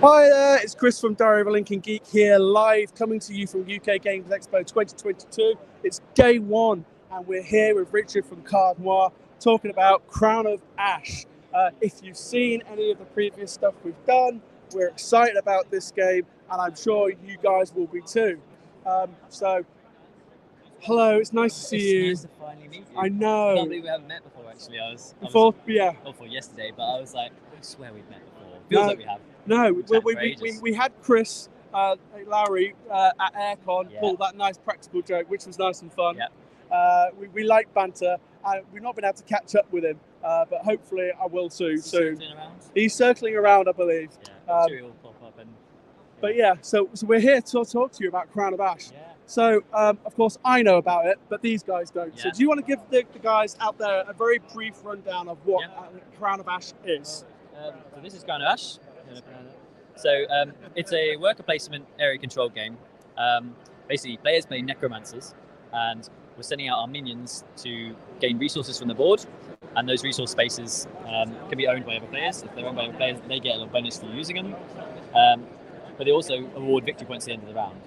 Hi there, it's Chris from Diary of a Lincoln Geek here, live coming to you from UK Games Expo 2022. It's day one, and we're here with Richard from Noir talking about Crown of Ash. If you've seen any of the previous stuff we've done, we're excited about this game, and I'm sure you guys will be too. So, hello, it's nice to see you. It's nice to finally meet you. I know. I can't believe we haven't met before, actually. I was Before yesterday, but I was like, I swear we've met before. Feels like we have. No, We've we had Chris Lowry at Aircon pull that nice practical joke, which was nice and fun. Yeah. We like banter. We've not been able to catch up with him, but hopefully I will soon. He's circling around, I believe. Yeah, I'm sure he'll pop up. But yeah, so we're here to talk to you about Crown of Ash. Yeah. So, of course, I know about it, but these guys don't. Yeah. So do you want to give the guys out there a very brief rundown of what Crown of Ash is? So this is Crown of Ash. So it's a worker placement area control game. Basically, players play necromancers, and we're sending out our minions to gain resources from the board, and those resource spaces can be owned by other players. If they're owned by other players, they get a little bonus for using them. But they also award victory points at the end of the round.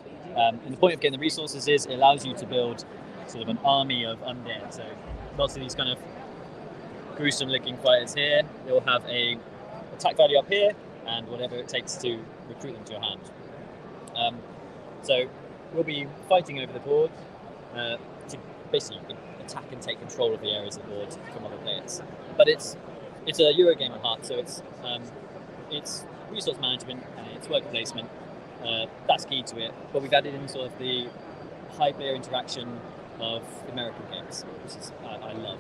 And the point of getting the resources is it allows you to build sort of an army of undead. So lots of these kind of gruesome-looking fighters here. They'll have a attack value up here, and whatever it takes to recruit them to your hand. So we'll be fighting over the board to basically attack and take control of the areas of the board from other players. But it's a Euro game at heart, so it's resource management and it's worker placement. That's key to it. But we've added in sort of the high player interaction of American games, which is I love.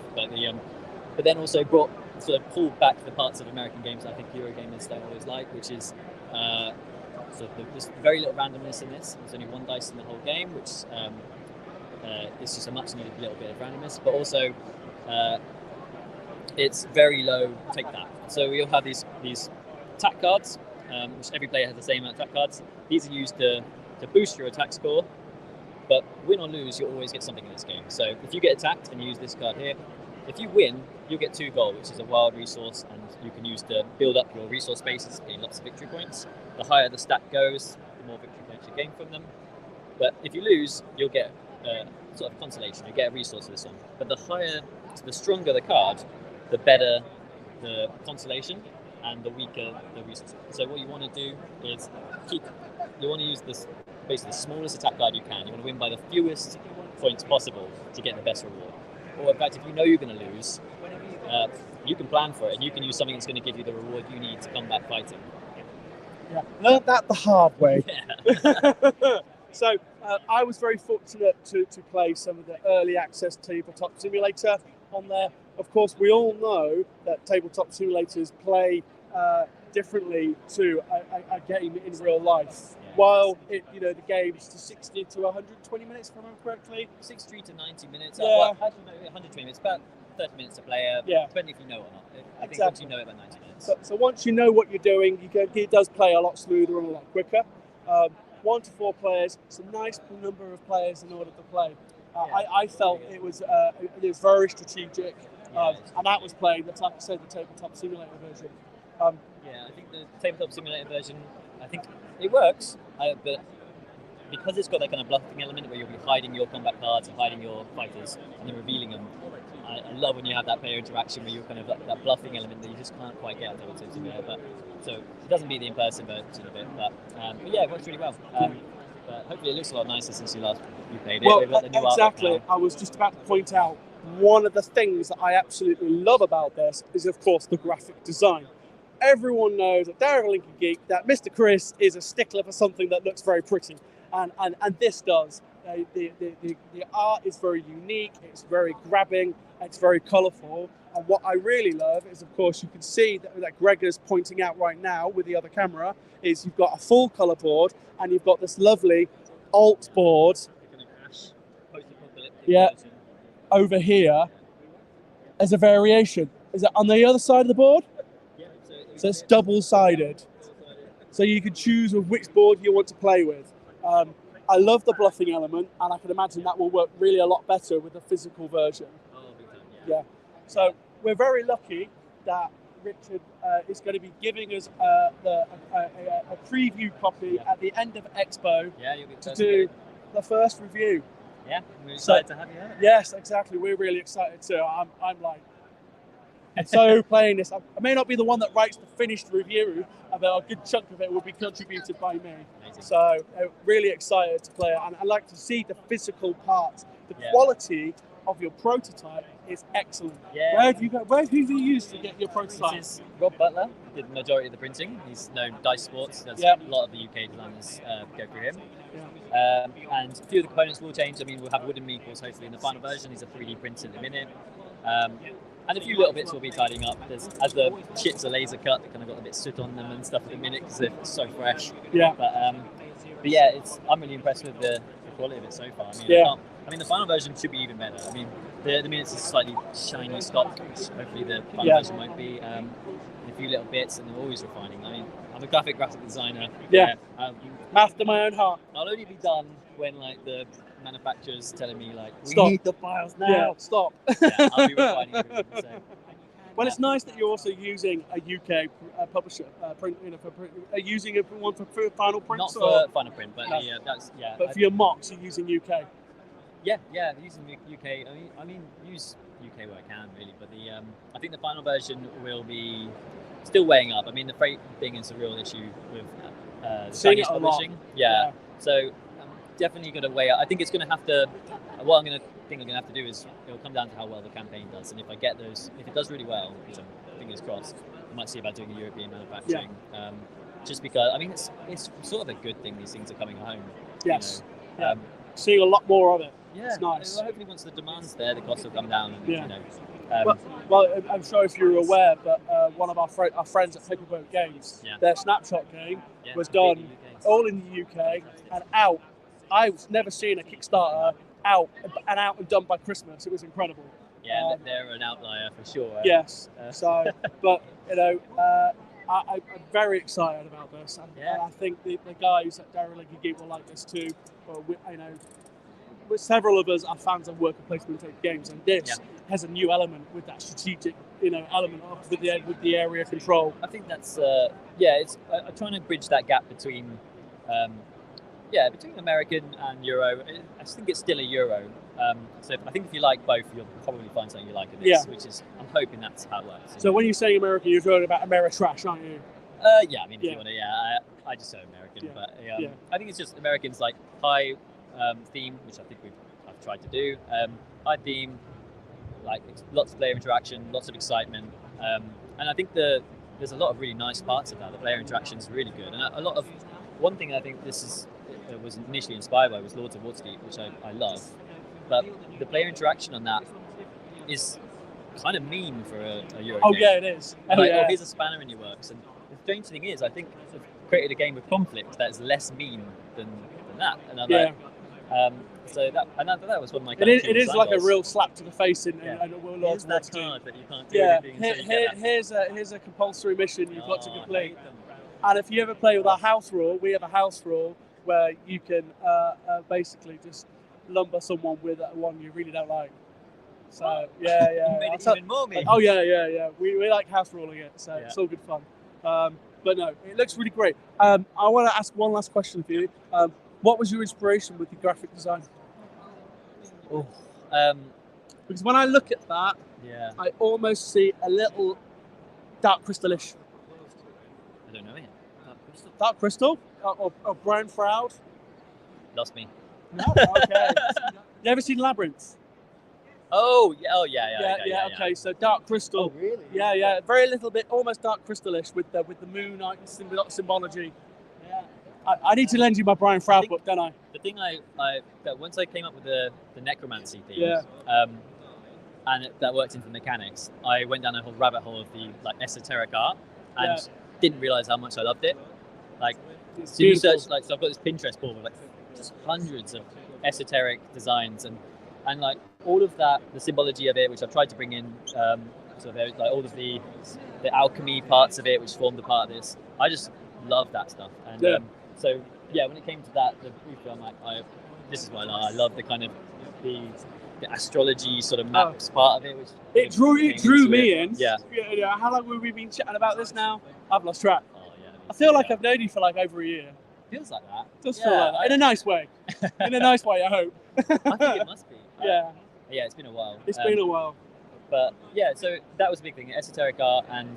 But then also sort of pulled back the parts of American games I think Eurogamers don't always like, which is there's very little randomness in this. There's only one dice in the whole game, which is just a much needed little bit of randomness. But also, it's very low take that. So we'll have these attack cards, which every player has the same amount of attack cards. These are used to boost your attack score. But win or lose, you'll always get something in this game. So if you get attacked and you use this card here, if you win, you'll get 2 gold, which is a wild resource, and you can use to build up your resource spaces, gain lots of victory points. The higher the stat goes, the more victory points you gain from them. But if you lose, you'll get sort of consolation. You get a resource for this one. But the stronger the card, the better the consolation, and the weaker the resource. So what you want to do is you want to use basically the smallest attack card you can. You want to win by the fewest points possible to get the best reward. Or in fact, if you know you're going to lose, you can plan for it, and you can use something that's going to give you the reward you need to come back fighting. Yeah, learned that the hard way. Yeah. So I was very fortunate to play some of the early access tabletop simulator on there. Of course, we all know that tabletop simulators play differently to a game in real life. While the game's to 60 to 120 minutes, if I remember correctly. 60 to 90 minutes. Yeah. Actually, no, 120 minutes. About 30 minutes a player. Yeah. Depending if you know it or not. I think Exactly. once you know it, about 90 minutes. So once you know what you're doing, it does play a lot smoother and a lot quicker. 1 to 4 players. It's a nice number of players in order to play. I felt it was very strategic, and that was playing the tabletop simulator version. I think the tabletop simulator version, I think it works, but because it's got that kind of bluffing element where you'll be hiding your combat cards and hiding your fighters and then revealing them. I love when you have that player interaction where you're kind of that bluffing element that you just can't quite get out of tabletop simulator. But so it doesn't beat the in-person version of it, but yeah, it works really well. But hopefully it looks a lot nicer since you played it. Well, We've got the new exactly. I was just about to point out one of the things that I absolutely love about this is, of course, the graphic design. Everyone knows at Diary of a Lincoln Geek that Mr. Chris is a stickler for something that looks very pretty, and this does. The art is very unique. It's very grabbing. It's very colourful. And what I really love is, of course, you can see that Gregor's pointing out right now with the other camera is you've got a full colour board and you've got this lovely alt board. Yeah, over here as a variation. Is it on the other side of the board? So it's double-sided. So you can choose which board you want to play with. I love the bluffing element, and I can imagine that will work really a lot better with the physical version. Yeah. So we're very lucky that Richard is going to be giving us a preview copy at the end of Expo to do the first review. Yeah, we're excited to have you here. Yes, exactly. We're really excited too. I'm like, so playing this. I may not be the one that writes the finished review, but a good chunk of it will be contributed by me. Amazing. So really excited to play it, and I like to see the physical parts. The quality of your prototype is excellent. Yeah. Where have you used to get your prototype? This is Rob Butler. Did the majority of the printing. He's known Dice Sports. A lot of the UK designers go through him. Yeah. And a few of the components will change. I mean, we'll have wooden meeples hopefully in the final version. He's a 3D printer at the minute. And a few little bits we'll be tidying up. As the chips are laser cut, they kind of got a bit soot on them and stuff at the minute because they're so fresh. Yeah. But yeah, I'm really impressed with the quality of it so far. I mean, the final version should be even better. I mean, the minutes is slightly shiny stock, which hopefully the final version won't be. A few little bits, and they're always refining. I mean, I'm a graphic designer. Yeah. After my own heart. I'll only be done when like the manufacturer's telling me like, we stop. need the files now. Yeah, stop. I'll be refining everything. So. Well, it's nice that you're also using a UK publisher print. Using one for final print. Not for final print, but But for your mocks, you're using UK. Yeah, using UK. I mean, use UK where I can really, but I think the final version will be still weighing up. I mean, the freight thing is a real issue with Chinese publishing. Yeah. So definitely going to weigh up. I think it's going to have to. What I'm going to have to do is it'll come down to how well the campaign does, and if I get those, if it does really well, which I'm fingers crossed, I might see about doing a European manufacturing. Just because I mean it's sort of a good thing these things are coming home. Yes. Seeing a lot more of it. Yeah, it's nice. Well, hopefully, once the demand's there, the costs will come down. And, well, I'm sure if you're aware, but one of our friends at Paperboat Games, their snapshot game was done all in the UK and out. I've never seen a Kickstarter out and done by Christmas. It was incredible. Yeah, they're an outlier for sure. Yes. But I'm very excited about this. And I think the guys at Derelict Geek will like this too. Several of us are fans of worker placement games, and this has a new element with that strategic, element with the area control. I think that's it's I'm trying to bridge that gap between American and Euro. I think it's still a Euro. So I think if you like both, you'll probably find something you like in this, which is I'm hoping that's how it works. So when you're saying American, you're talking about Ameritrash, aren't you? I mean, if you want to, I just say American, but I think it's just Americans like high theme, which I think I've tried to do. High theme, like lots of player interaction, lots of excitement, and I think there's a lot of really nice parts of that. The player interaction is really good, and a lot of one thing I think was initially inspired by was Lords of Waterdeep, which I love, but the player interaction on that is kind of mean for a Euro game. Yeah, it is. Here's a spanner in your works, and the strange thing is, I think I've created a game with conflict that is less mean than that, and I'm like. That was one of my. It is like a real slap to the face in Lords of Waterdeep. Card that you can't do anything. Here's a compulsory mission you've got to complete. And if you ever play with our house rule, we have a house rule where you can basically just lumber someone with one you really don't like. So You made it even more mean. Oh yeah. We like house ruling it, so it's all good fun. But no, it looks really great. I want to ask one last question for you. What was your inspiration with the graphic design? Because when I look at that, I almost see a little dark crystal-ish. I don't know it. Dark crystal? Or brown shroud? Lost me. No? Okay. You ever seen Labyrinth? Yeah. Okay, so dark crystal. Oh, really? Yeah. Very little bit, almost dark crystal-ish with the moon symbology. Yeah. I need to lend you my Brian Froud book, don't I? The thing that once I came up with the necromancy theme, and that worked into the mechanics, I went down a whole rabbit hole of the esoteric art and didn't realize how much I loved it. So you search, so I've got this Pinterest board with just hundreds of esoteric designs and all of that, the symbology of it, which I've tried to bring in. So there's all of the alchemy parts of it, which formed a part of this. I just love that stuff, and when it came to that, the brief, I'm like, this is what I love. I love the kind of the the astrology sort of maps part of it, which it drew me in. Yeah. How long have we been chatting about this now? I've lost track. Oh yeah. I feel like I've known you for like over a year. Feels like that. Does feel like that. In a nice way. In a nice way, I hope. I think it must be. Yeah. Yeah, it's been a while. It's been a while. But yeah, so that was a big thing, esoteric art and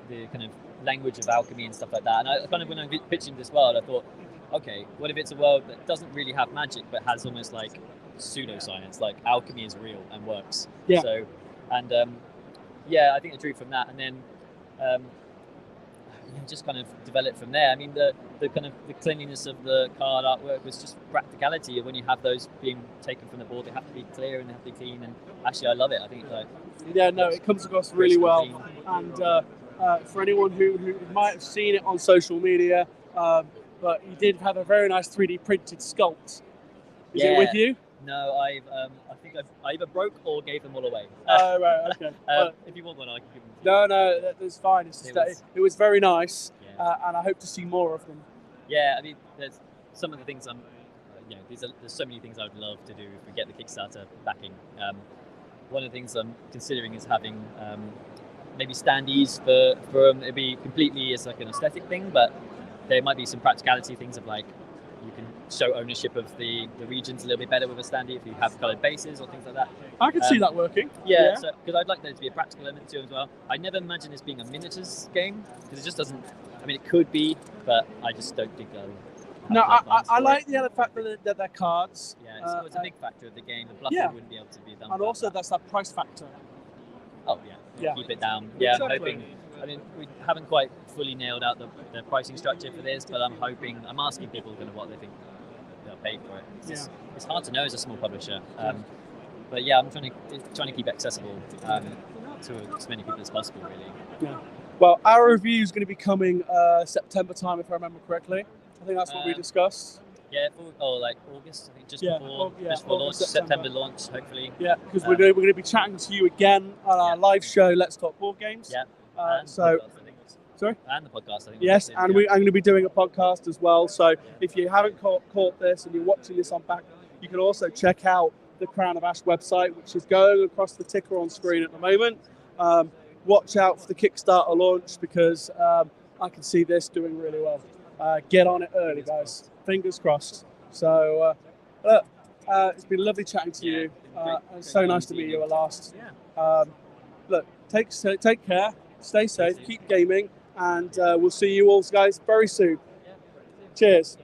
the kind of language of alchemy and stuff like that. And I kind of, when I'm pitching this world, I thought, okay, what if it's a world that doesn't really have magic but has almost like pseudoscience, like alchemy is real and works. Yeah. So, and yeah, I think I drew from that, and then just kind of developed from there. I mean, the kind of the cleanliness of the card artwork was just practicality of when you have those being taken from the board, they have to be clear and they have to be clean. And actually, I love it. I think it comes across really well. Clean. And for anyone who might have seen it on social media, but you did have a very nice 3D printed sculpt. Is it with you? No, I think I either broke or gave them all away. Oh, right, okay. If you want one, I can give them to you. No, that's fine. It's just it was very nice, and I hope to see more of them. Yeah, I mean, there's some of the things there's so many things I would love to do if we get the Kickstarter backing. One of the things I'm considering is having maybe standees for them. It'd be completely as like an aesthetic thing, but there might be some practicality things of like, you can show ownership of the regions a little bit better with a standee if you have coloured bases or things like that. I could see that working. Yeah, because I'd like there to be a practical element to it as well. I never imagine this being a miniatures game because it just doesn't. I mean, it could be, but I just don't think. No, I like the other fact that they're cards. Yeah, it's a big factor of the game. The bluffing wouldn't be able to be done. And also, that's that price factor. Oh yeah, keep it down. Yeah, exactly. I'm hoping. I mean, we haven't quite fully nailed out the pricing structure for this, but I'm asking people kind of what they think they'll pay for it. It's hard to know as a small publisher, but yeah, I'm trying to keep it accessible to as many people as possible, really. Yeah. Well, our review is going to be coming September time, if I remember correctly. I think that's what we discussed. Yeah, like August, I think, just before launch, September launch, hopefully. Yeah, because we're going to be chatting to you again on our live show, Let's Talk Board Games. Yeah. Sorry? And the podcast, I think. Yes, and I'm going to be doing a podcast as well. So if you haven't caught this and you're watching this on back, you can also check out the Crown of Ash website, which is going across the ticker on screen at the moment. Watch out for the Kickstarter launch because I can see this doing really well. Get on it early, guys. Fingers crossed. So, look, it's been lovely chatting to you. It's so nice to meet you at last. Look, take care, stay safe, keep gaming, and we'll see you all, guys, very soon. Cheers.